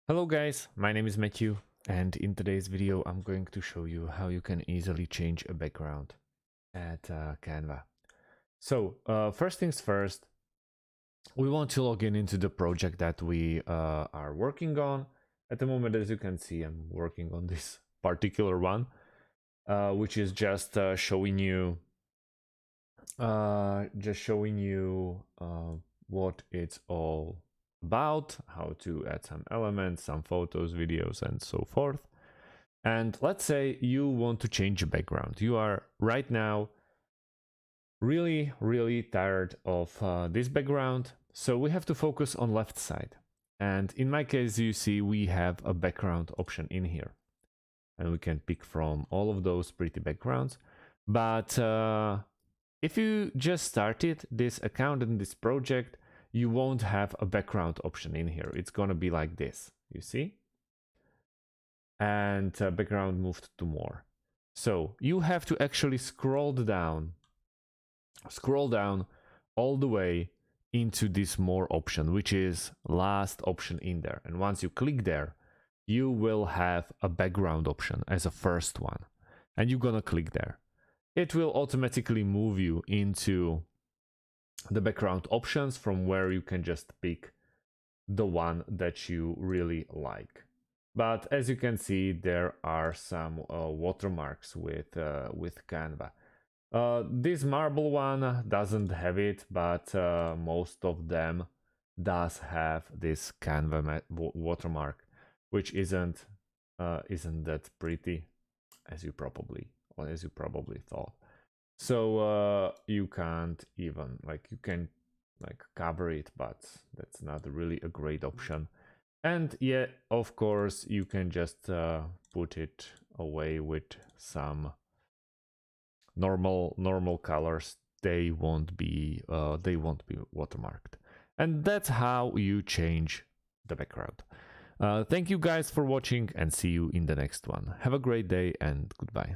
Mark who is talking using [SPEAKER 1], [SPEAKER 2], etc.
[SPEAKER 1] Hello guys, my name is Matthew, and in today's video I'm going to show you how you can easily change a background at Canva. So first things first, we want to log in into the project that we are working on. At the moment, as you can see, I'm working on this particular one, which is just showing you what it's all about, how to add some elements, some photos, videos, and so forth. And let's say you want to change a background. You are right now really tired of this background, so we have to focus on left side. And in my case, you see we have a background option in here, and we can pick from all of those pretty backgrounds. But if you just started this account and this project, you won't have a background option in here. It's gonna be like this, you see? And background moved to more. So you have to actually scroll down all the way into this more option, which is last option in there. And once you click there, you will have a background option as a first one. And you're gonna click there. It will automatically move you into the background options from where you can just pick the one that you really like. But as you can see, there are some watermarks with Canva. This marble one doesn't have it, but most of them does have this Canva watermark, which isn't that pretty as you probably thought. So you can't even you can cover it, but that's not really a great option. And yeah, of course, you can just put it away with some normal colors. They won't be watermarked. And that's how you change the background. Thank you guys for watching, and see you in the next one. Have a great day and goodbye.